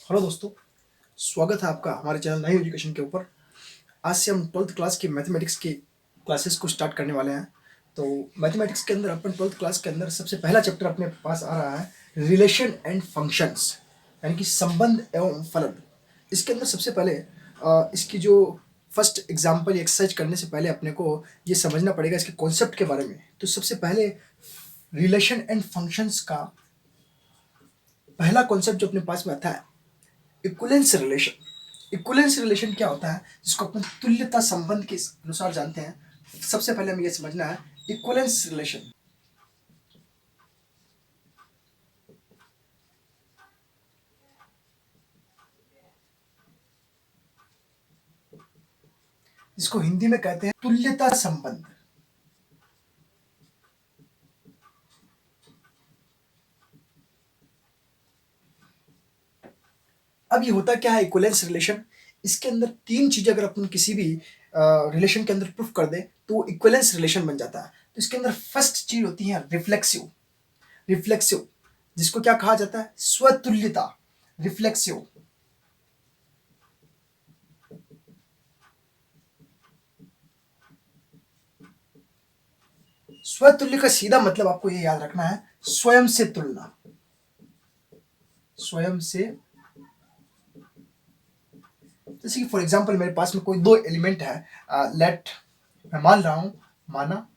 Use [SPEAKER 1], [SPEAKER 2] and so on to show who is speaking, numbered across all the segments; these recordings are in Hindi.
[SPEAKER 1] हेलो दोस्तों, स्वागत है आपका हमारे चैनल नई एजुकेशन के ऊपर। आज से हम 12th क्लास की मैथमेटिक्स की क्लासेस को स्टार्ट करने वाले हैं। तो मैथमेटिक्स के अंदर अपन 12th क्लास के अंदर सबसे पहला चैप्टर अपने पास आ रहा है रिलेशन एंड फंक्शंस, यानी कि संबंध एवं फलन। इसके अंदर सबसे पहले इसकी जो फर्स्ट एग्जाम्पल एक्सरसाइज करने से पहले अपने को ये समझना पड़ेगा इसके कॉन्सेप्ट के बारे में। तो सबसे पहले रिलेशन एंड फंक्शंस का पहला कॉन्सेप्ट जो अपने पास में आता है, इक्विवेलेंस रिलेशन। इक्विवेलेंस रिलेशन क्या होता है, जिसको अपन तुल्यता संबंध के अनुसार जानते हैं। सबसे पहले हमें यह समझना है इक्विवेलेंस रिलेशन। जिसको हिंदी में कहते हैं तुल्यता संबंध। अब ये होता क्या है इक्विवेलेंस रिलेशन। इसके अंदर तीन चीजें अगर अपन किसी भी रिलेशन के अंदर प्रूफ कर दे तो इक्विवेलेंस रिलेशन बन जाता है। तो इसके अंदर फर्स्ट चीज होती है रिफ्लेक्सिव। रिफ्लेक्सिव जिसको क्या कहा जाता है, स्वतुल्यता। रिफ्लेक्सिव स्वतुल्य का सीधा मतलब आपको ये याद रखना है, स्वयं से तुलना। स्वयं से, जैसे कि फॉर एग्जांपल मेरे पास में कोई दो एलिमेंट है, लेट मैं मान रहा हूं, माना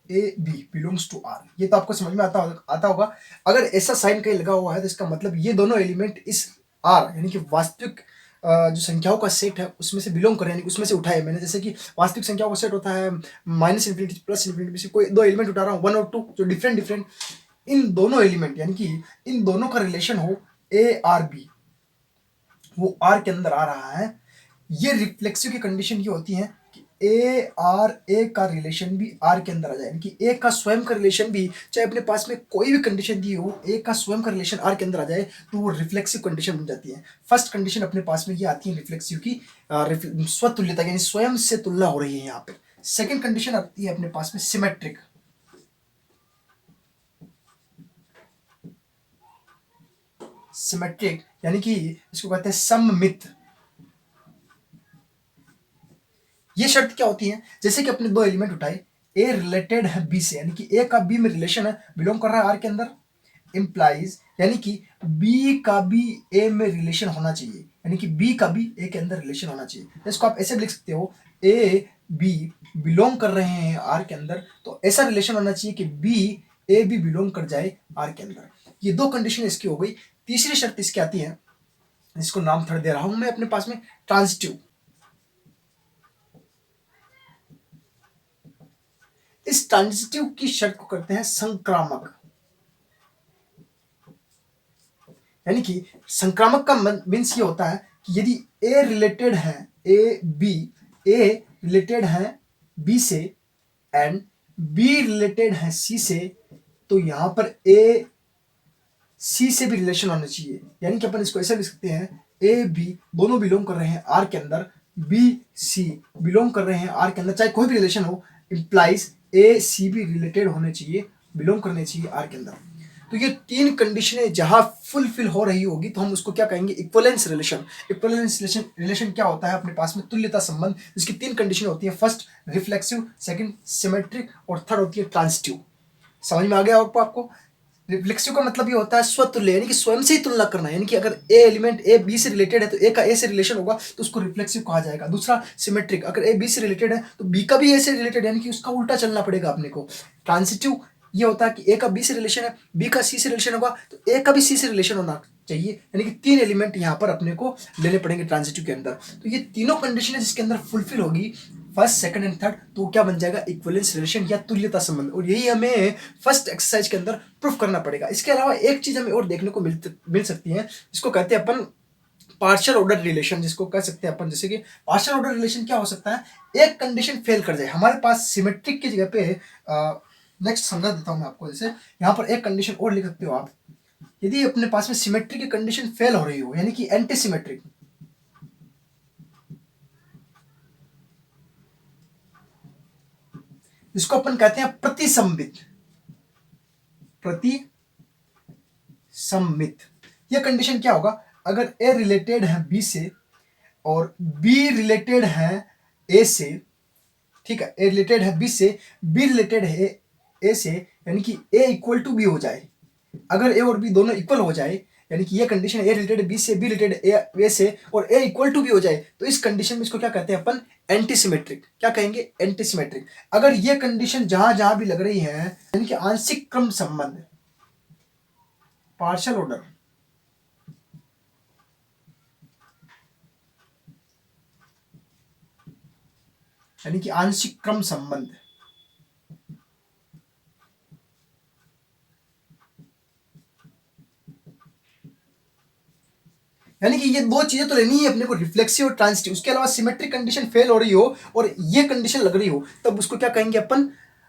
[SPEAKER 1] A B belongs to R. ये तो आपको समझ में आता होगा। अगर ऐसा साइन कहीं लगा हुआ है तो इसका मतलब ये दोनों एलिमेंट इस आर यानी कि वास्तविक जो संख्याओं का सेट है उसमें से बिलोंग कर रहे हैं, उसमें से उठाए मैंने। जैसे कि वास्तविक संख्याओं का सेट होता है माइनस इन्फिनिटी प्लस इन्फिनिटी, में से कोई दो एलिमेंट उठा रहा हूँ, वन और टू, जो डिफरेंट डिफरेंट, इन दोनों एलिमेंट यानी कि इन दोनों का रिलेशन हो ए आर बी, वो आर के अंदर आ रहा है। ये रिफ्लेक्सिव की कंडीशन ये होती है कि ए का रिलेशन भी आर के अंदर आ जाए, यानी कि ए का स्वयं का रिलेशन भी, चाहे अपने पास में कोई भी कंडीशन दी हो, ए का स्वयं का रिलेशन आर के अंदर आ जाए तो वो रिफ्लेक्सिव कंडीशन बन जाती है। फर्स्ट कंडीशन अपने पास में ये आती है रिफ्लेक्सिव की, स्वतुल्यता, यानी स्वयं से तुलना हो रही है यहाँ पे। सेकेंड कंडीशन आती है अपने पास में सिमेट्रिक। सिमेट्रिक यानी कि इसको कहते हैं सममित। ये शर्त क्या होती है, जैसे कि अपने दो एलिमेंट उठाए, ए रिलेटेड है बी से, यानी कि ए का बी में रिलेशन है, बिलोंग कर रहा है आर के अंदर, इंप्लाइज यानी कि बी का भी ए में रिलेशन होना चाहिए, यानी कि बी का भी ए के अंदर रिलेशन होना चाहिए। इसको आप ऐसे भी लिख सकते हो, ए बी बिलोंग कर रहे हैं आर के अंदर, तो ऐसा रिलेशन होना चाहिए कि बी ए भी बिलोंग कर जाए आर के अंदर। ये दो कंडीशन इसकी हो गई। तीसरी शर्त इसकी आती है, जिसको नाम थर्ड दे रहा हूं मैं अपने पास में, ट्रांजिटिव। इस ट्रांजिटिव की शर्त को करते हैं संक्रामक। यानी कि संक्रामक का मीन्स ये होता है कि यदि ए रिलेटेड है, ए रिलेटेड है बी से एंड बी रिलेटेड है सी से, तो यहां पर ए सी से भी रिलेशन होना चाहिए। यानी कि अपन इसको ऐसा लिख सकते हैं, ए बी दोनों बिलोंग कर रहे हैं आर के अंदर, बी सी बिलोंग कर रहे हैं आर के अंदर, चाहे कोई भी रिलेशन हो, इंप्लाइज ए सी भी रिलेटेड होने चाहिए, बिलोंग करने चाहिए आर के अंदर। तो ये तीन कंडीशनें जहां फुलफिल हो रही होगी तो हम उसको क्या कहेंगे, इक्विवेलेंस रिलेशन। इक्विवेलेंस रिलेशन क्या होता है, अपने पास में तुल्यता संबंध, जिसकी तीन कंडीशन होती है, फर्स्ट रिफ्लेक्सिव, सेकंड सिमेट्रिक और थर्ड होती है ट्रांजिटिव। समझ में आ गया आपको। रिफ्लेक्सिव का मतलब ये होता है स्वतुल्य, यानी कि स्वयं से ही तुलना करना, यानी कि अगर ए एलिमेंट ए बी से रिलेटेड है तो ए का ए से रिलेशन होगा तो उसको रिफ्लेक्सिव कहा जाएगा। दूसरा सिमेट्रिक, अगर ए बी से रिलेटेड है तो बी का भी ए से रिलेटेड, यानी कि उसका उल्टा चलना पड़ेगा अपने को। ट्रांजिटिव ये होता है कि ए का बी से रिलेशन है, बी का सी से रिलेशन होगा तो ए का भी सी से रिलेशन होना चाहिए, यानी कि तीन एलिमेंट यहाँ पर अपने को लेने पड़ेंगे ट्रांजिटिव के अंदर। तो ये तीनों कंडीशन है जिसके अंदर फुलफिल होगी फर्स्ट सेकंड एंड थर्ड, तो क्या बन जाएगा, इक्विवेलेंस रिलेशन या तुल्यता संबंध। और यही हमें फर्स्ट एक्सरसाइज के अंदर प्रूफ करना पड़ेगा। इसके अलावा एक चीज हमें और देखने को मिल सकती है, जिसको कहते हैं अपन पार्शियल ऑर्डर रिलेशन, जिसको कह सकते हैं अपन, जैसे कि पार्शियल ऑर्डर रिलेशन क्या हो सकता है, एक कंडीशन फेल कर जाए हमारे पास सिमेट्रिक की जगह पे। नेक्स्ट समझा देता हूं मैं आपको, जैसे यहाँ पर एक कंडीशन और लिख सकते हो आप, यदि अपने पास में सिमेट्रिक की कंडीशन फेल हो रही हो, यानी कि एंटी सिमेट्रिक, जिसको अपन कहते हैं प्रतिसंबित। प्रतिसम्मित ये कंडीशन क्या होगा, अगर ए रिलेटेड है बी से और बी रिलेटेड है ए से, ठीक है, ए रिलेटेड है बी से, बी रिलेटेड है ए से, यानी कि ए इक्वल टू बी हो जाए। अगर ए और बी दोनों इक्वल हो जाए, यानी कि ये कंडीशन ए रिलेटेड बी से, बी रिलेटेड ए से और ए इक्वल टू बी हो जाए, तो इस कंडीशन में इसको क्या कहते हैं अपन, एंटीसिमेट्रिक। क्या कहेंगे, एंटीसिमेट्रिक। अगर ये कंडीशन जहां जहां भी लग रही है, यानी कि आंशिक क्रम संबंध, पार्शियल ऑर्डर, यानी कि आंशिक क्रम संबंध, यानी कि ये दो चीजें तो लेनी है अपने को, रिफ्लेक्सिव और ट्रांजिटिव, उसके अलावा सिमेट्रिक कंडीशन फेल हो रही हो और ये कंडीशन लग रही हो, तब उसको क्या कहेंगे अपन,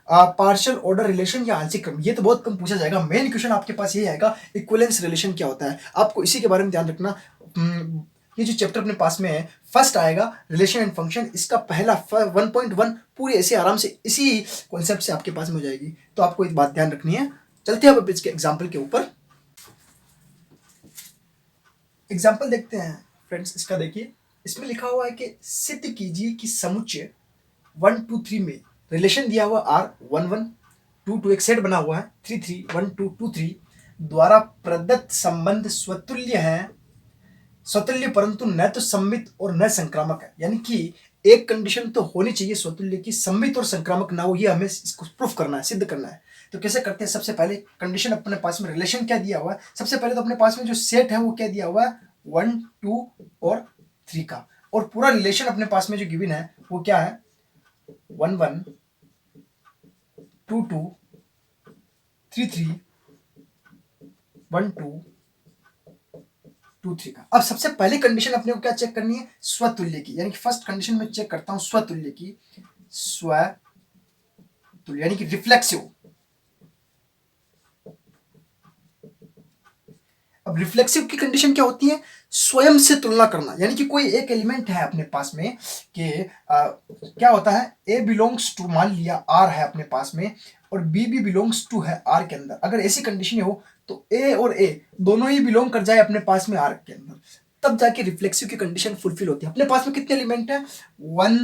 [SPEAKER 1] पार्शियल ऑर्डर रिलेशन या आंशिक क्रम। ये तो बहुत कम पूछा जाएगा, मेन क्वेश्चन आपके पास ये आएगा, इक्विवेलेंस रिलेशन क्या होता है, आपको इसी के बारे में ध्यान रखना। ये जो चैप्टर अपने पास में है, फर्स्ट आएगा रिलेशन एंड फंक्शन, इसका पहला 1.1 पूरी ऐसे आराम से इसी कॉन्सेप्ट से आपके पास में हो जाएगी, तो आपको एक बात ध्यान रखनी है। चलते हैं अब इसके एग्जाम्पल के ऊपर। एग्जाम्पल देखते हैं फ्रेंड्स, इसका देखिए, इसमें लिखा हुआ है कि सिद्ध कीजिए कि समुच्चय 1 2 3 में रिलेशन दिया हुआ R 1 1 2 2, एक सेट बना हुआ है 3 3 1 2 2 3 द्वारा प्रदत्त संबंध स्वतुल्य है, स्वतुल्य परंतु न तो सम्मित और न संक्रामक है। यानी कि एक कंडीशन तो होनी चाहिए स्वतुल्य की, सम्मित और संक्रामक ना हो, ये हमें इसको प्रूफ करना है, सिद्ध करना है। तो कैसे करते हैं, सबसे पहले कंडीशन अपने पास में, रिलेशन क्या दिया हुआ है, सबसे पहले तो अपने पास में जो सेट है वो क्या दिया हुआ है, 1 2 और 3 का, और पूरा रिलेशन अपने पास में जो गिवन है वो क्या है, 1 1 2 2 3 3 1 2 2 3 का। अब सबसे पहली कंडीशन अपने को क्या चेक करनी है, स्वतुल्य की, यानी कि फर्स्ट कंडीशन में चेक करता हूं स्वतुल्य की, स्वतुल्य यानी कि रिफ्लेक्सिव। अब रिफ्लेक्सिव की कंडीशन क्या होती है, स्वयं से तुलना करना, यानी कि कोई एक एलिमेंट है अपने पास में कि क्या होता है, ए बिलोंग्स टू, मान लिया आर है अपने पास में और बी भी बिलोंग्स टू है आर के अंदर, अगर ऐसी कंडीशन हो तो ए और ए दोनों ही बिलोंग कर जाए अपने पास में आर के अंदर, तब जाके रिफ्लेक्सिव की कंडीशन फुलफिल होती है। अपने पास में कितने एलिमेंट है, 1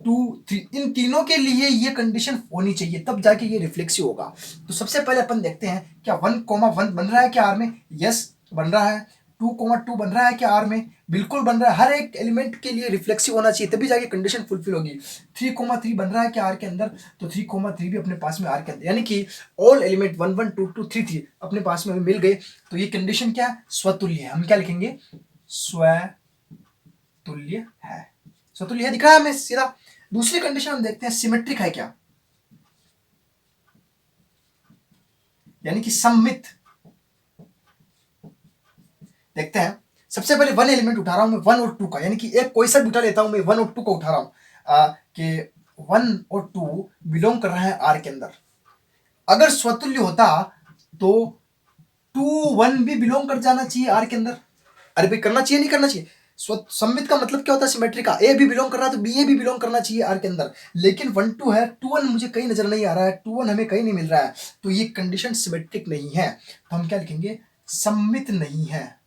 [SPEAKER 1] 2 3, इन तीनों के लिए ये कंडीशन होनी चाहिए, तब जाके ये रिफ्लेक्सिव होगा। तो सबसे पहले अपन देखते हैं क्या 1,1 बन रहा है क्या आर में, यस बन रहा है। 2,2 बन रहा है क्या आर में, बिल्कुल बन रहा है। हर एक एलिमेंट के लिए रिफ्लेक्सिव होना चाहिए, तभी जाके कंडीशन फुलफिल होगी। 3,3 बन रहा है क्या आर के अंदर, तो 3,3 भी अपने पास में आर के अंदर, यानी कि ऑल एलिमेंट 1 1 2 2 3 3 अपने पास में मिल गए, तो ये कंडीशन क्या है, स्वतुल्य है। हम क्या लिखेंगे, स्वतुल्य है, स्वतुल्य है, दिख रहा है हमें सीधा। दूसरी कंडीशन हम देखते हैं, सिमेट्रिक है क्या, यानी कि सम्मित। देखते हैं, सबसे पहले वन एलिमेंट उठा रहा हूं मैं, 1 और 2 का, यानी कि एक कोई सा भी उठा लेता हूं मैं, 1 और 2 को उठा रहा हूं कि 1 और 2 बिलोंग कर रहे हैं आर के अंदर। अगर स्वतुल्य होता तो 2 1 भी बिलोंग कर जाना चाहिए आर के अंदर। अरे भाई करना चाहिए, नहीं करना चाहिए, सम्मित का मतलब क्या होता है, सिमेट्रिक का, ए भी बिलोंग कर रहा है तो बी ए भी बिलोंग करना चाहिए आर के अंदर। लेकिन 1 2 है, 2 1 मुझे कहीं नजर नहीं आ रहा है, 2 1 हमें कहीं नहीं मिल रहा है, तो ये कंडीशन सिमेट्रिक नहीं है। तो हम क्या लिखेंगे, सम्मित नहीं है,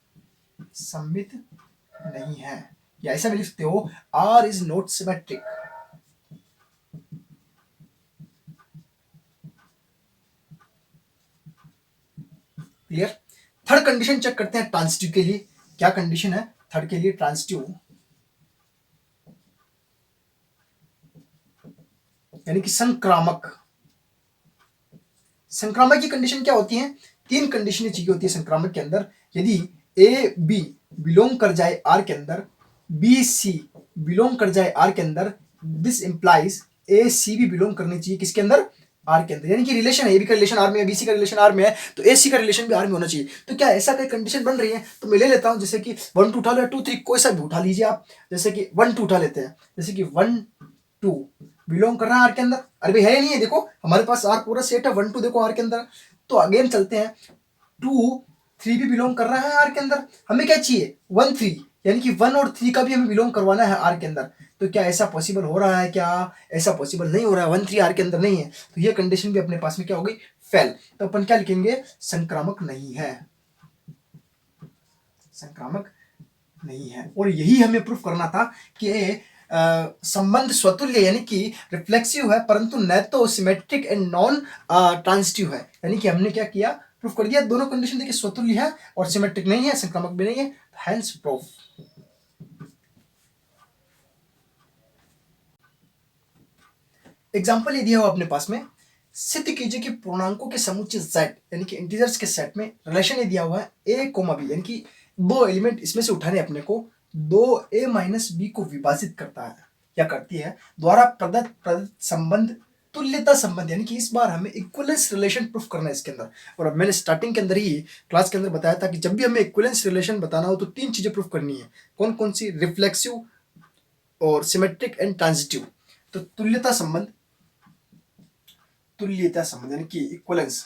[SPEAKER 1] सम्मित नहीं है, या ऐसा भी लिख सकते हो, R is not symmetric. Clear. Third condition check करते हैं ट्रांजिटिव के लिए, क्या कंडीशन है थर्ड के लिए, ट्रांजिटिव यानी कि संक्रामक। संक्रामक की कंडीशन क्या होती है, 3 कंडीशनें चाहिए होती है संक्रामक के अंदर। यदि ए बी बिलोंग कर जाए आर के अंदर, बी सी बिलोंग कर जाए आर के अंदर, दिस इंप्लाइज ए सी भी बिलोंग करनी चाहिए किसके अंदर, आर के अंदर। यानी कि रिलेशन है, ए बी का रिलेशन आर में है, बी सी का रिलेशन आर में है, तो ए सी का रिलेशन भी आर में होना चाहिए। तो क्या ऐसा कोई कंडीशन बन रही है, तो मैं ले लेता हूं, जैसे कि 1 2 उठा लो, 2 3 कोई सा भी उठा लीजिए आप। जैसे कि 1 2 उठा लेते हैं, जैसे कि 1 2 बिलोंग कर रहा है आर के अंदर, अरे भाई है नहीं है, देखो हमारे पास आर पूरा सेट है, 1 2 देखो आर के अंदर। तो अगेन चलते हैं, 2 3 भी बिलोंग कर रहा है आर के अंदर, हमें क्या चाहिए 1 3, यानी कि 1 और 3 का भी हमें बिलोंग करवाना है आर के अंदर। तो क्या ऐसा पॉसिबल हो रहा है, क्या ऐसा पॉसिबल नहीं हो रहा है, 1 3 आर के अंदर नहीं है, तो ये कंडीशन भी अपने पास में क्या हो गई, फेल। तो अपन क्या लिखेंगे, संक्रामक नहीं है। संक्रामक नहीं है। और यही हमें प्रूफ करना था कि संबंध स्वतुल्य यानी कि रिफ्लेक्सिव है, परंतु न तो सिमेट्रिक एंड नॉन ट्रांजिटिव है। यानी कि हमने क्या किया, प्रूफ कर दिया दोनों कंडीशन देखिए, स्वतुल्य है और सिमेट्रिक नहीं है, संक्रामक भी नहीं है, हेंस प्रूफ। एग्जाम्पल ये दिया हुआ अपने पास में, सिद्ध कीजिए कि पूर्णांकों के समुच्चय z यानी कि इंटीजर्स के सेट में रिलेशन ये दिया हुआ है a कोमा बी, यानी कि दो एलिमेंट इसमें से उठाने अपने को, दो a माइनस बी को विभाजित करता है या करती है द्वारा प्रदत्त संबंध तुल्यता संबंध, यानी कि इस बार हमें इक्विवेलेंस रिलेशन प्रूफ करना है इसके अंदर। और अब मैंने स्टार्टिंग के अंदर ही क्लास के अंदर बताया था कि जब भी हमें इक्विवेलेंस रिलेशन बताना हो तो तीन चीजें प्रूफ करनी है। कौन कौन सी? रिफ्लेक्सिव और सिमेट्रिक एंड ट्रांजिटिव। तो तुल्यता संबंध, तुल्यता संबंध यानी कि इक्वलेंस,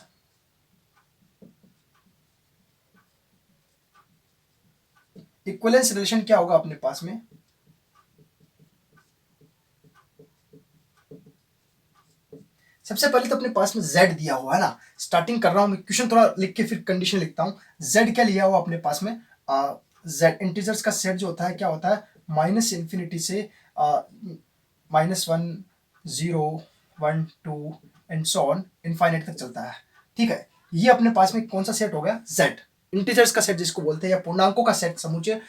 [SPEAKER 1] इक्वलेंस रिलेशन क्या होगा अपने पास में? सबसे पहले तो अपने पास में z दिया हुआ है ना, स्टार्टिंग कर रहा हूं मैं, क्वेश्चन थोड़ा लिख के फिर कंडीशन लिखता हूं। z क्या लिया हुआ अपने पास में? z इंटीजर्स का सेट जो होता है क्या होता है? माइनस इंफिनिटी से -1 0 1 2 एंड सो ऑन इनफाइनाइट तक चलता है। ठीक है, ये अपने पास में कौन सा सेट हो गया? z इंटीजर्स का सेट जिसको बोलते हैं, या पूर्णांकों का सेट समुच्चय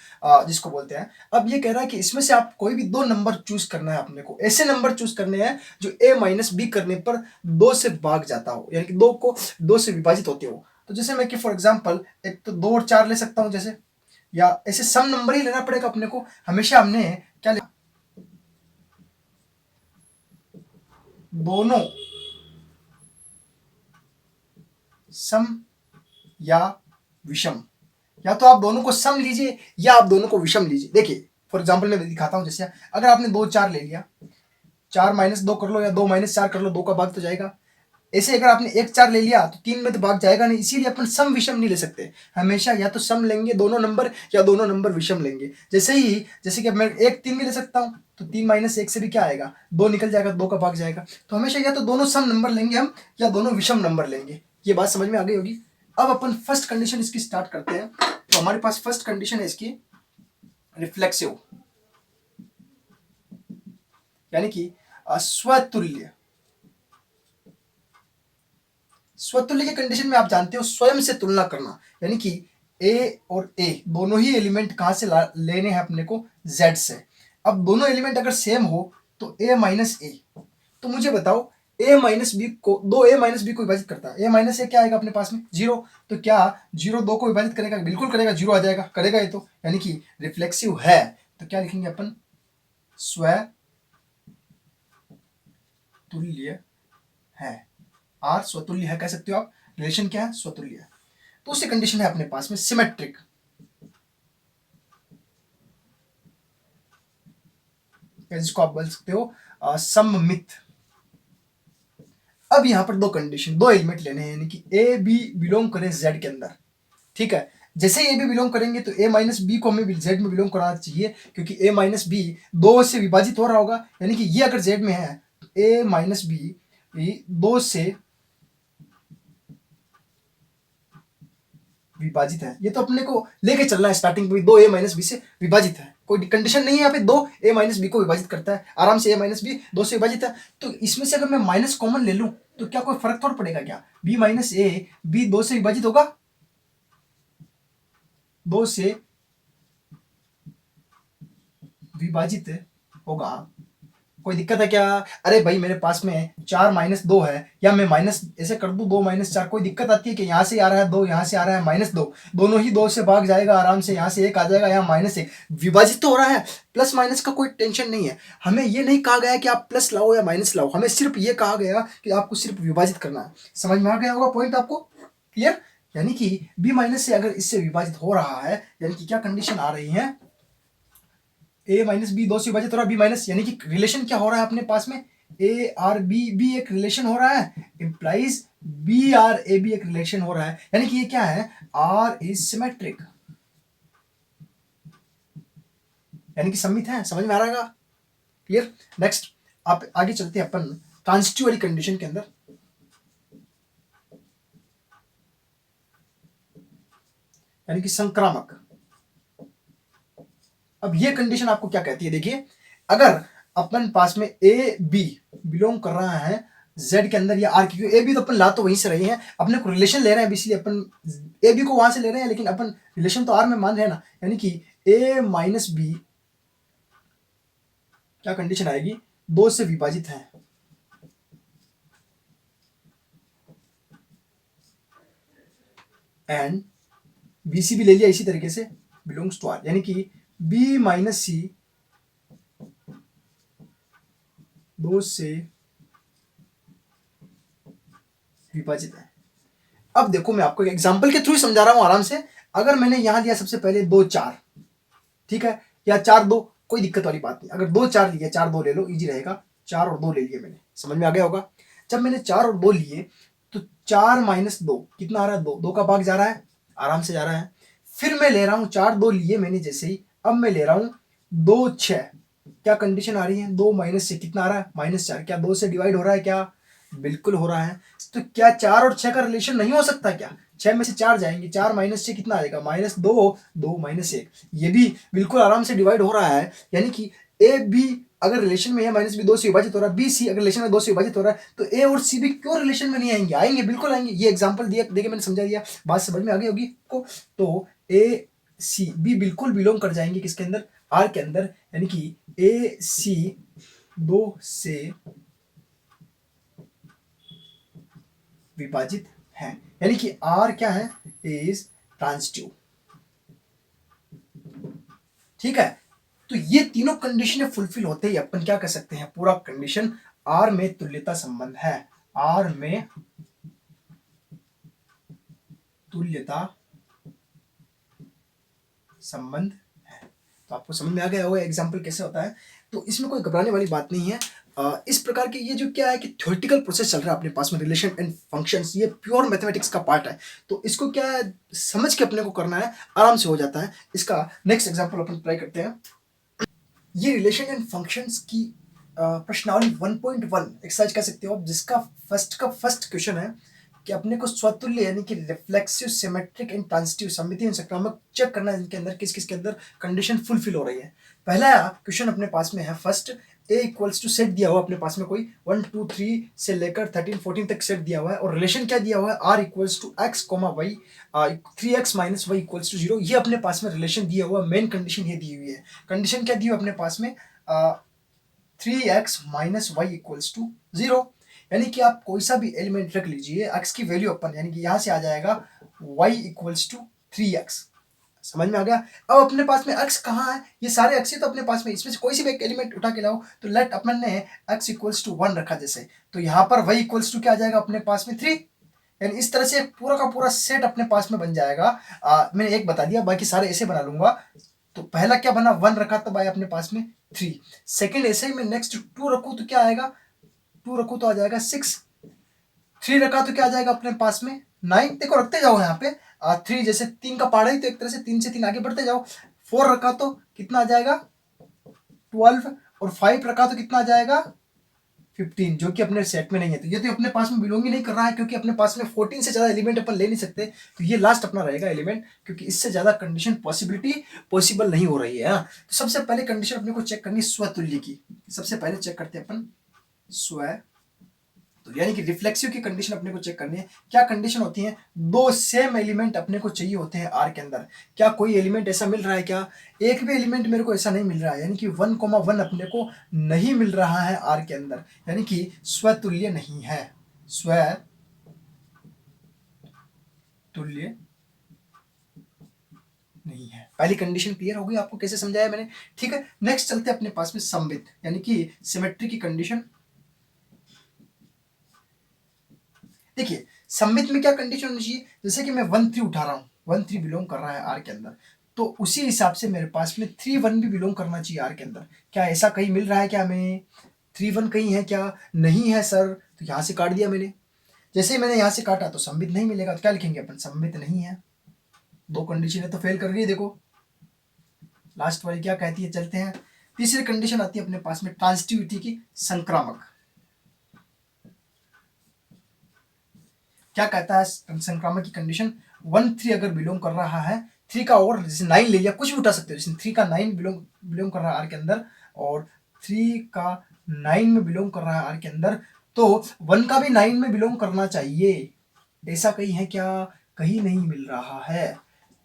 [SPEAKER 1] जिसको बोलते हैं। अब ये कह रहा है कि इसमें से आप कोई भी दो नंबर चूज करना है अपने को, ऐसे नंबर चूज करने हैं जो a माइनस बी करने पर दो से भाग जाता हो, यानी कि दो को दो से विभाजित होते हो। तो जैसे मैं कि फॉर एग्जाम्पल एक तो 2 और 4 ले सकता हूं जैसे, या ऐसे सम नंबर ही लेना पड़ेगा अपने को। हमेशा हमने क्या लिया, दोनों सम या विषम, या तो आप दोनों को सम लीजिए या आप दोनों को विषम लीजिए। देखिए फॉर एग्जाम्पल मैं दिखाता हूं, जैसे अगर आपने 2 4 ले लिया, 4 माइनस 2 कर लो या 2 माइनस 4 कर लो, 2 का भाग तो जाएगा। ऐसे अगर आपने 1 4 ले लिया तो 3 में तो भाग जाएगा नहीं, इसीलिए अपन सम विषम नहीं ले सकते। हमेशा या तो सम लेंगे दोनों नंबर, या दोनों नंबर विषम लेंगे। जैसे कि मैं 1 3 भी ले सकता हूं, तो 3 माइनस 1 से भी क्या आएगा? 2 निकल जाएगा, 2 का भाग जाएगा। तो हमेशा या तो दोनों सम नंबर लेंगे हम, या दोनों विषम नंबर लेंगे। ये बात समझ में आ गई होगी। अब अपन फर्स्ट कंडीशन इसकी स्टार्ट करते हैं। तो हमारे पास फर्स्ट कंडीशन है इसकी रिफ्लेक्सिव, यानी कि स्वतुल्य। स्वतुल्य के कंडीशन में आप जानते हो स्वयं से तुलना करना, यानी कि a और a दोनों ही एलिमेंट कहां से लेने हैं अपने को? z से। अब दोनों एलिमेंट अगर सेम हो तो a माइनस ए, तो मुझे बताओ a माइनस बी को, दो a माइनस बी को विभाजित करता है, a माइनस ए क्या आएगा अपने पास में? 0। तो क्या 0 2 को विभाजित करेगा? बिल्कुल करेगा, 0 आ जाएगा, करेगा ये तो, यानी कि रिफ्लेक्सिव है। तो क्या लिखेंगे अपन? स्व तुल्य है। आर स्वतुल्य है कह सकते हो आप। रिलेशन क्या है? स्वतुल्य है। तो उससे कंडीशन है अपने पास में सिमेट्रिक, जिसको आप बोल सकते हो सममित। अब यहां पर दो कंडीशन, दो एलिमेंट लेने हैं, यानी कि ए बी बिलोंग करें जेड के अंदर। ठीक है, जैसे ए बी बिलोंग करेंगे तो ए माइनस बी को हमें जेड में बिलोंग कराना चाहिए, क्योंकि ए माइनस बी दो से विभाजित हो रहा होगा, यानी कि ये अगर जेड में है तो ए माइनस बी दो से विभाजित है। ये तो अपने को लेके चलना है, स्टार्टिंग में दो ए माइनस बी से विभाजित है, कोई कंडीशन नहीं है यहाँ पे, दो ए माइनस बी को विभाजित करता है आराम से, ए माइनस बी दो से विभाजित है। तो इसमें से अगर मैं माइनस कॉमन ले लूं तो क्या कोई फर्क थोड़ा पड़ेगा क्या? बी माइनस ए बी दो से विभाजित होगा, दो से विभाजित होगा, कोई दिक्कत है क्या? अरे भाई मेरे पास में 4 माइनस 2 है, या मैं माइनस ऐसे कर दूं 2 माइनस 4, कोई दिक्कत आती है कि यहाँ से आ रहा है 2, यहाँ से आ रहा है -2, दोनों ही 2 से भाग जाएगा आराम से, यहाँ से 1 आ जाएगा, यहाँ -1 विभाजित तो हो रहा है। प्लस माइनस का कोई टेंशन नहीं है, हमें ये नहीं कहा गया कि आप प्लस लाओ या माइनस लाओ, हमें सिर्फ ये कहा गया कि आपको सिर्फ विभाजित करना है। समझ में आ गया होगा पॉइंट आपको? क्लियर? यानी कि बी माइनस से अगर इससे विभाजित हो रहा है, यानी कि क्या कंडीशन आ रही है? ए माइनस बी दो से विभाजित हो रहा है, बी माइनस, यानी कि रिलेशन क्या हो रहा है अपने पास में? ए आर बी, बी एक रिलेशन हो रहा है, implies B R A B एक रिलेशन हो रहा है, यानी कि ये क्या है? आर इज सिमेट्रिक, यानी कि सम्मित है। समझ में आ रहा है? क्लियर? नेक्स्ट आप आगे चलते हैं अपन ट्रांजिटिव वाली कंडीशन के अंदर। यानी कि संक्रामक, अब ये कंडीशन आपको क्या कहती है, देखिए अगर अपन पास में ए बी बिलोंग कर रहा है जेड के अंदर या आर, क्योंकि ए बी तो अपन ला तो वहीं से रहे हैं, अपने को रिलेशन ले रहे हैं इसलिए अपन ए बी को वहां से ले रहे हैं, लेकिन अपन रिलेशन तो आर में मान रहे हैं ना, यानी कि ए माइनस बी क्या कंडीशन आएगी, 2 से विभाजित है, एंड बी सी भी ले लिया इसी तरीके से बिलोंग्स टू आर, यानी कि बी माइनस सी 2 से विभाजित है। अब देखो मैं आपको एक एग्जांपल के थ्रू समझा रहा हूं आराम से। अगर मैंने यहां दिया सबसे पहले 2 4, ठीक है, या 4 2, कोई दिक्कत वाली बात नहीं, अगर 2 4 लिए 4 2 ले लो, इजी रहेगा, 4 और 2 ले लिए मैंने, समझ में आ गया होगा। जब मैंने 4 और 2 लिए तो 4 माइनस 2 कितना आ रहा है, 2, 2 का भाग जा रहा है, आराम से जा रहा है। फिर मैं ले रहा हूं 4 2 लिए मैंने जैसे ही, अब मैं ले रहा हूं 2 6, क्या कंडीशन आ रही है, 2 माइनस से कितना आ रहा है, -4, क्या 2 से डिवाइड हो रहा है, क्या बिल्कुल हो रहा है। तो क्या 4 और 6 का रिलेशन नहीं हो सकता क्या, 6 में से 4 जाएंगे, 4 माइनस 6 कितना आएगा, -2, 2 माइनस 1, ये भी बिल्कुल आराम से डिवाइड हो रहा है। यानी कि ए बी अगर रिलेशन में है -b 2 से विभाजित हो रहा है, बी सी अगर रिलेशन में 2 से विभाजित हो रहा है, तो ए और सी भी क्यों रिलेशन में नहीं आएंगे, आएंगे, बिल्कुल आएंगे। ये एग्जांपल दिया, देखिए मैंने समझा दिया, बात समझ में आ गई होगी आपको। तो ए सी बी बिल्कुल बिलोंग कर जाएंगे किसके अंदर, आर के अंदर, यानी कि ए सी 2 से विभाजित है, यानी कि आर क्या है, इज ट्रांजिटिव, ठीक है। तो ये तीनों कंडीशनें फुलफिल होते ही अपन क्या कर सकते हैं, पूरा कंडीशन आर में तुल्यता संबंध है, आर में तुल्यता संबंध है। तो आपको समझ में आ गया होगा एग्जाम्पल कैसे होता है। तो इसमें कोई घबराने वाली बात नहीं है। इस प्रकार के ये जो क्या है कि थ्योरेटिकल प्रोसेस चल रहा है अपने पास में, रिलेशन एंड फंक्शंस, ये प्योर मैथमेटिक्स का पार्ट है। तो इसको क्या है समझ के अपने को करना है, आराम से हो जाता है। इसका नेक्स्ट एग्जाम्पल अपन ट्राई करते हैं। ये रिलेशन एंड फंक्शंस की प्रश्नावली 1.1 एक्सरसाइज कह सकते हो आप, जिसका फर्स्ट क्वेश्चन है कि अपने को स्वतुल्य यानी कि रिफ्लेक्सिव, सिमेट्रिक एंड ट्रांजिटिव, सममितीय एवं संक्रामक चेक करना है, इनके अंदर किस किस के अंदर कंडीशन फुलफिल हो रही है। पहला क्वेश्चन अपने पास में है first, A equals to set दिया हुआ अपने पास में कोई 1 2 3 से लेकर 13 14 तक सेट दिया हुआ है, और रिलेशन क्या दिया हुआ है, R equals to x comma y 3x minus y equals to 0, ये अपने पास में रिलेशन दिया हुआ, मेन कंडीशन ये दी हुई है। कंडीशन क्या दी हुई अपने पास में, 3x minus y equals to 0, यानी कि आप कोई सा भी एलिमेंट रख लीजिए, x की वैल्यू अपन, यानी कि यहां से आ जाएगा y इक्वल्स टू 3x, समझ में आ गया। अब अपने पास में x कहाँ है, ये सारे x ही तो अपने पास में, इसमें से कोई सी भी एक एलिमेंट उठा के लाओ, तो लेट अपन ने x इक्वल्स टू 1 रखा जैसे, तो यहाँ पर y इक्वल्स टू क्या आ जाएगा अपने पास में 3, यानी इस तरह से पूरा का पूरा सेट अपने पास में बन जाएगा। मैंने एक बता दिया, बाकी सारे ऐसे बना लूंगा। तो पहला क्या बना, 1 रखा, तब आया अपने पास में 3, सेकेंड ऐसे ही मैं नेक्स्ट 2 रखूँ तो क्या आएगा, 2 रखूँ तो आ जाएगा 6, 3 रखा तो क्या आ जाएगा अपने पास में 9, देखो रखते जाओ यहाँ पे 3, जैसे 3 का पहाड़ा ही, तो एक तरह से 3 से 3 आगे बढ़ते जाओ। 4 रखा तो कितना आ जाएगा 12, और 5 रखा तो कितना आ जाएगा 15, जो कि अपने सेट में नहीं है, तो ये तो अपने पास में बिलोंग ही नहीं कर रहा है, क्योंकि अपने पास में 14 से ज्यादा एलिमेंट अपन ले नहीं सकते, तो ये लास्ट अपना रहेगा एलिमेंट, क्योंकि इससे ज्यादा कंडीशन पॉसिबल नहीं हो रही है। तो सबसे पहले कंडीशन अपने को चेक करनी स्वतुल्य की, सबसे पहले चेक करते हैं अपन स्व, तो यानी कि रिफ्लेक्सिव की कंडीशन अपने को चेक करनी है। क्या कंडीशन होती है, 2 सेम एलिमेंट अपने को चाहिए होते हैं आर के अंदर, क्या कोई एलिमेंट ऐसा मिल रहा है क्या, एक भी एलिमेंट मेरे को ऐसा नहीं मिल रहा है, यानी कि 1,1 अपने को नहीं मिल रहा है आर के अंदर, यानी कि स्वतुल्य नहीं है, स्वतुल्य नहीं है। पहली कंडीशन क्लियर हो गई आपको, कैसे समझाया मैंने, ठीक है। नेक्स्ट चलते हैं अपने पास में सममित यानी कि सिमेट्री की कंडीशन। देखिए सममित में क्या कंडीशन होनी चाहिए, जैसे कि मैं 1 3 उठा रहा हूँ, 1 3 बिलोंग कर रहा है आर के अंदर, तो उसी हिसाब से मेरे पास में 3 1 भी बिलोंग करना चाहिए आर के अंदर। क्या ऐसा कहीं मिल रहा है क्या, हमें 3 1 कहीं है क्या, नहीं है सर, तो यहाँ से काट दिया मैंने। जैसे ही मैंने यहाँ से काटा तो सममित नहीं मिलेगा, तो क्या लिखेंगे अपन, सममित नहीं है। 2 कंडीशन है तो फेल कर रही है, देखो लास्ट वाली क्या कहती है, चलते हैं। तीसरी कंडीशन आती है अपने पास में ट्रांजिटिविटी की, संक्रामक। क्या कहता है संक्रामक की कंडीशन, 1 3 अगर बिलोंग कर रहा है 3 का और जैसे 9 ले लिया, कुछ भी उठा सकते हो, जैसे 3 का 9 बिलोंग कर रहा है आर के अंदर और 3 का 9 में बिलोंग कर रहा है आर के अंदर, तो 1 का भी 9 में बिलोंग करना चाहिए। ऐसा कहीं है क्या? कहीं नहीं मिल रहा है।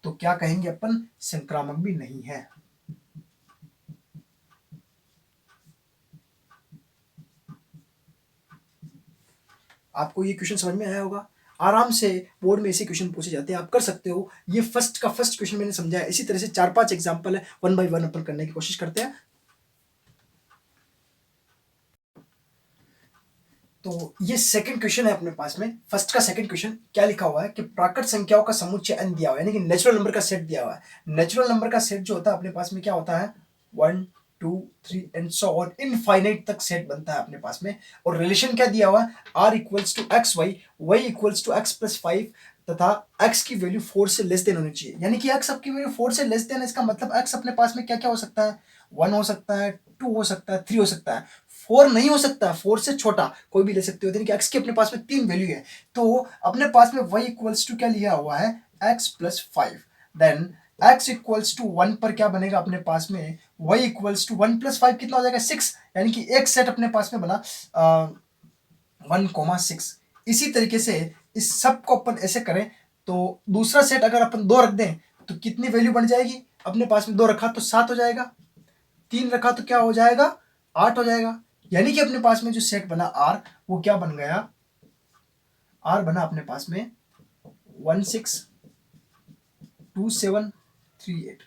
[SPEAKER 1] तो क्या कहेंगे अपन? संक्रामक भी नहीं है। आपको ये क्वेश्चन समझ में आया होगा? आराम से बोर्ड में ऐसे क्वेश्चन पूछे जाते हैं, आप कर सकते हो। ये फर्स्ट का फर्स्ट क्वेश्चन मैंने समझाया। इसी तरह से 4-5 एग्जांपल है, 1 बाय 1 अपन करने की कोशिश करते हैं। तो ये सेकंड क्वेश्चन है अपने पास में। फर्स्ट का सेकंड क्वेश्चन क्या लिखा हुआ है कि प्राकृत संख्याओं का समुच्चय n दिया हुआ है, यानी कि नेचुरल नंबर का सेट दिया हुआ है। नेचुरल नंबर का सेट जो होता है अपने पास में क्या होता है? 1 2 3 एंड सो ऑन, इनफाइनाइट तक सेट बनता है अपने पास में। और रिलेशन क्या दिया हुआ है? r equals to x y, y equals to x plus 5 तथा x की वैल्यू 4 से लेस देन होनी चाहिए। यानी कि x आपकी वैल्यू 4 से लेस देन, इसका मतलब x अपने पास में क्या क्या हो सकता है? 1 हो सकता है, 2 हो सकता है, 3 हो सकता है। 4 नहीं हो सकता, 4 से छोटा कोई भी ले सकते हो। यानी कि x की अपने पास में 3 वैल्यू है, तो अपने पास में y इक्वल्स टू क्या लिया हुआ है? x plus 5। Then x equals to 1 पर क्या बनेगा अपने पास में? y इक्वल्स टू 1 प्लस 5 कितना हो जाएगा? 6। यानी कि एक सेट अपने पास में बना 1,6। इसी तरीके से इस सब को अपन ऐसे करें तो दूसरा सेट अगर अपन 2 रख दें तो कितनी वैल्यू बन जाएगी? अपने पास में 2 रखा तो 7 हो जाएगा, 3 रखा तो क्या हो जाएगा? 8 हो जाएगा। यानी कि अपने पास में जो सेट बना आर, वो क्या बन गया? आर बना अपने पास में 162738।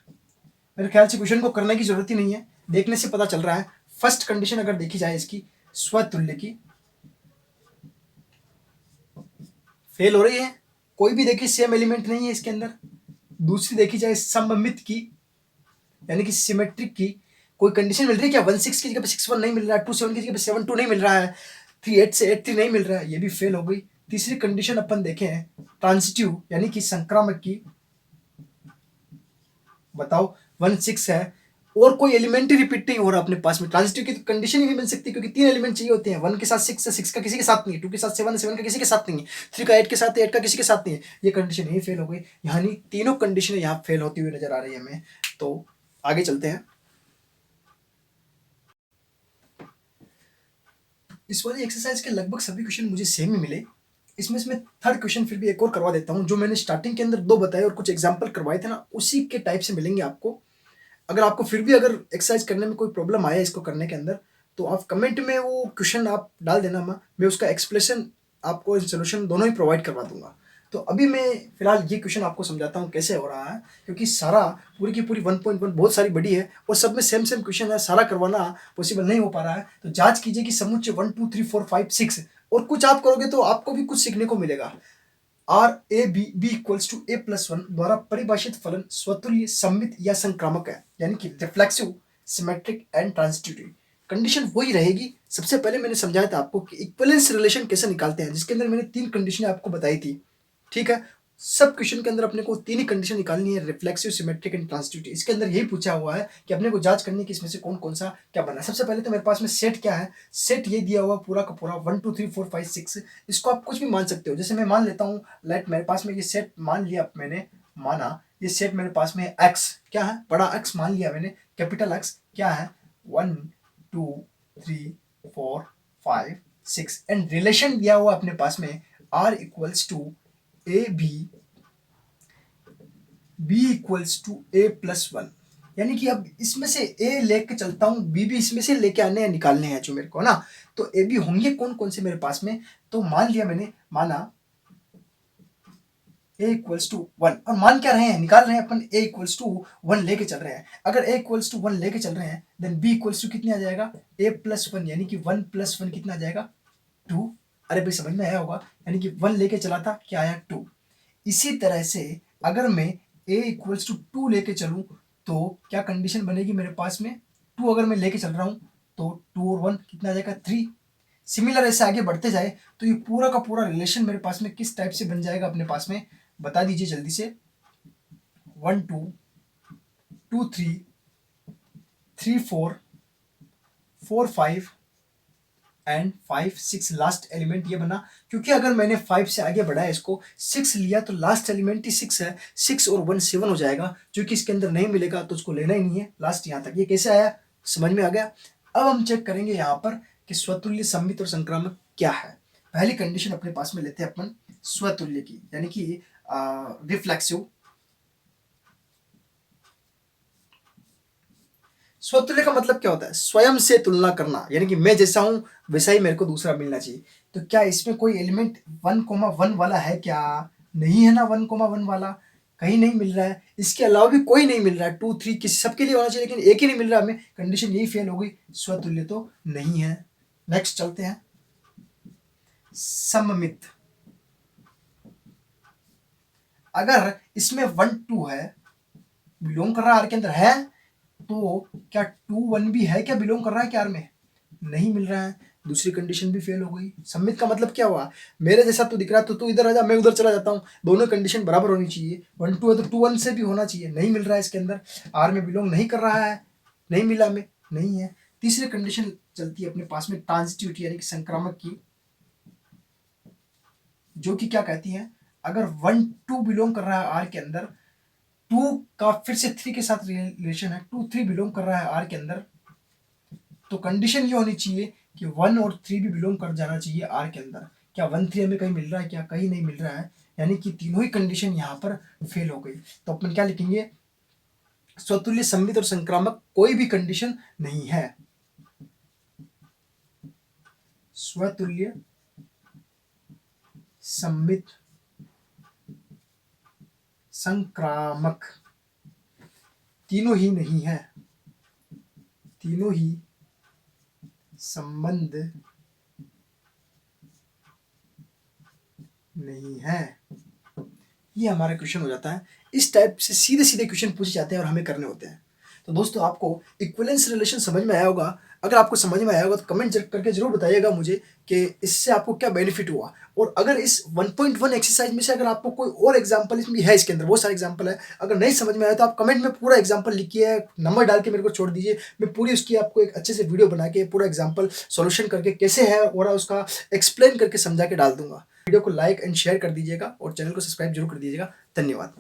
[SPEAKER 1] मेरे ख्याल से क्वेश्चन को करने की जरूरत ही नहीं है, देखने से पता चल रहा है। फर्स्ट कंडीशन अगर देखी जाए इसकी स्वतुल्य की, फेल हो रही है। कोई भी देखिए सेम एलिमेंट नहीं है इसके अंदर। दूसरी देखी जाए सममित की, यानी कि सिमेट्रिक की, कोई कंडीशन मिल रही है क्या? 16 की जगह पे 61 नहीं मिल रहा है, 27 की जगह पे 72 नहीं मिल रहा है, 38 से 83 नहीं मिल रहा है, ये भी फेल हो गई। तीसरी कंडीशन अपन देखें ट्रांजिटिव यानी कि संक्रामक की, बताओ 16 है और कोई एलिमेंट ही रिपीट नहीं हो रहा अपने पास में। ट्रांजिटिव की तो कंडीशन ही नहीं मिल सकती, क्योंकि 3 एलिमेंट चाहिए होते हैं। 1 के साथ 6 है, 6 का किसी के साथ नहीं है, 2 के साथ 7 है, 7 का किसी के साथ नहीं है, 3 का 8 के साथ है, 8 का किसी के साथ नहीं है। ये कंडीशन यही फेल हो गई, यानी तीनों कंडीशन यहाँ फेल होती हुई नजर आ रही है हमें। तो आगे चलते हैं। इस वाली एक्सरसाइज के लगभग सभी क्वेश्चन मुझे सेम ही मिले। इसमें से मैं थर्ड क्वेश्चन फिर भी एक और करवा देता हूँ। जो मैंने स्टार्टिंग के अंदर 2 बताए और कुछ एग्जाम्पल करवाए थे ना, उसी के टाइप से मिलेंगे आपको। अगर आपको फिर भी अगर एक्सरसाइज करने में कोई प्रॉब्लम आया इसको करने के अंदर, तो आप कमेंट में वो क्वेश्चन आप डाल देना, मैं उसका एक्सप्लेनेशन आपको सोल्यूशन दोनों ही प्रोवाइड करवा दूंगा। तो अभी मैं फिलहाल ये क्वेश्चन आपको समझाता हूँ कैसे हो रहा है, क्योंकि सारा पूरी की पूरी 1.1 बहुत सारी बड़ी है और सब में सेम सेम क्वेश्चन है, सारा करवाना पॉसिबल नहीं हो पा रहा है। तो जांच कीजिए कि समुच्चय 1 2 3 4 5 6 और कुछ आप करोगे तो आपको भी कुछ सीखने को मिलेगा। R A B B equals to A plus 1 द्वारा परिभाषित फलन स्वतुल्य, सममित या संक्रामक है, यानी कि reflexive, symmetric and transitive. Condition वही रहेगी। सबसे पहले मैंने समझाया था आपको कि इक्विवेलेंस रिलेशन कैसे निकालते हैं, जिसके अंदर मैंने 3 कंडीशन आपको बताई थी। ठीक है, सब क्वेश्चन के अंदर अपने को 3 ही कंडीशन निकालनी है, रिफ्लेक्सिव, सिमेट्रिक एंड ट्रांजिटिव। इसके अंदर यही पूछा हुआ है कि अपने को जांच करनी है कि इसमें से कौन कौन सा क्या बना है। सबसे पहले तो मेरे पास में सेट क्या है? सेट ये दिया हुआ पूरा का पूरा 1 2 3 4 5 6। इसको आप कुछ भी मान सकते हो। जैसे मैं मान लेता हूँ, लेट मेरे पास में ये सेट मान लिया, मैंने माना ये सेट मेरे पास में एक्स क्या है? बड़ा एक्स मान लिया मैंने, कैपिटल एक्स क्या है? 1 2 3 4 5 6 एंड रिलेशन दिया हुआ अपने पास में R equals to A B equals to A plus 1। यानी कि अब इसमें से ए लेके चलता हूँ, बी भी इसमें से लेके आने हैं, निकालने हैं जो मेरे को ना। तो ए बी होंगे कौन कौन से मेरे पास में? तो मान लिया मैंने, माना ए इक्वल्स टू 1, और मान क्या रहे हैं? निकाल रहे हैं अपन ए इक्वल्स टू 1 लेके चल रहे हैं। अगर ए इक्वल्स टू 1 लेके चल रहे हैं देन बी इक्वल्स टू कितने आ जाएगा? ए प्लस 1, यानी कि 1 प्लस 1 कितना आ जाएगा? 2। अरे भाई समझ में आया होगा, यानी कि 1 लेके चला था, क्या आया? 2। इसी तरह से अगर मैं a इक्वल्स टू 2 लेके चलूँ तो क्या कंडीशन बनेगी मेरे पास में? 2 अगर मैं लेके चल रहा हूँ तो 2 और 1 कितना आ जाएगा? 3। सिमिलर ऐसे आगे बढ़ते जाए तो ये पूरा का पूरा रिलेशन मेरे पास में किस टाइप से बन जाएगा अपने पास में? बता दीजिए जल्दी से। 1 2 2 3 3 4 4 5 एंड 5 6 लास्ट एलिमेंट ये बना, क्योंकि अगर मैंने 5 से आगे बढ़ाया इसको 6 लिया तो लास्ट एलिमेंट ही 6 है, 6 और 1 7 हो जाएगा, जो कि इसके अंदर नहीं मिलेगा तो उसको लेना ही नहीं है लास्ट यहाँ तक। ये कैसे आया, समझ में आ गया। अब हम चेक करेंगे यहाँ पर कि स्वतुल्य, सममित और संक्रामक क्या है। पहली कंडीशन अपने पास में लेते हैं अपन स्वतुल्य की, यानी कि रिफ्लेक्सिव। स्वतुल्य का मतलब क्या होता है, स्वयं से तुलना करना, यानी कि मैं जैसा हूं वैसा ही मेरे को दूसरा मिलना चाहिए। तो क्या इसमें कोई एलिमेंट 1,1 वाला है क्या, नहीं है ना, 1,1 वाला कहीं नहीं मिल रहा है, इसके अलावा भी कोई नहीं मिल रहा है, 2 3 किसी सबके लिए होना चाहिए लेकिन एक ही नहीं मिल रहा हमें, कंडीशन यही फेल हो गई, स्वतुल्य तो नहीं है। नेक्स्ट चलते हैं सममित। अगर इसमें 1 2 है, बिलोंग कर रहा है आर के अंदर है, तो क्या 2 1 भी है क्या, बिलोंग कर रहा है क्या आर में, नहीं मिल रहा है, दूसरी कंडीशन भी फेल हो गई। सममित का मतलब क्या हुआ, मेरे जैसा तू दिख रहा है तो तू इधर आ जा, मैं उधर चला जाता हूँ, दोनों कंडीशन बराबर होनी चाहिए, 1 2 है तो 2 1 से भी होना चाहिए, नहीं मिल रहा है इसके अंदर, आर में बिलोंग नहीं कर रहा है, नहीं मिला हमें, नहीं है। तीसरी कंडीशन चलती है अपने पास में ट्रांजिटिविटी, यानी कि संक्रामक की, जो कि क्या कहती है, अगर 1 2 बिलोंग कर रहा है आर के अंदर, 2 का फिर से 3 के साथ रिलेशन है, 2 3 बिलोंग कर रहा है आर के अंदर, तो कंडीशन ये होनी चाहिए कि 1 और 3 भी बिलोंग कर जाना चाहिए आर के अंदर। क्या 1 3 हमें कहीं मिल रहा है क्या, कहीं नहीं मिल रहा है, यानी कि तीनों ही कंडीशन यहाँ पर फेल हो गई। तो अपन क्या लिखेंगे, स्वतुल्य, सममित और संक्रामक कोई भी कंडीशन नहीं है। स्वतुल्य, सममित, संक्रामक तीनों ही नहीं है, तीनों ही संबंध नहीं है। ये हमारा क्वेश्चन हो जाता है। इस टाइप से सीधे सीधे क्वेश्चन पूछे जाते हैं और हमें करने होते हैं। तो दोस्तों आपको इक्विवेलेंस रिलेशन समझ में आया होगा। अगर आपको समझ में आया होगा तो कमेंट करके जरूर बताइएगा मुझे कि इससे आपको क्या बेनिफिट हुआ। और अगर इस 1.1 एक्सरसाइज में से अगर आपको कोई और एग्जांपल, इसमें है इसके अंदर बहुत सारे एग्जांपल है, अगर नहीं समझ में आया तो आप कमेंट में पूरा एग्जांपल लिखिए, नंबर डाल के मेरे को छोड़ दीजिए, मैं पूरी उसकी आपको एक अच्छे से वीडियो बना के पूरा एग्जांपल सॉल्यूशन करके कैसे है और उसका एक्सप्लेन करके समझा के डाल दूंगा। वीडियो को लाइक एंड शेयर कर दीजिएगा और चैनल को सब्सक्राइब जरूर कर दीजिएगा। धन्यवाद।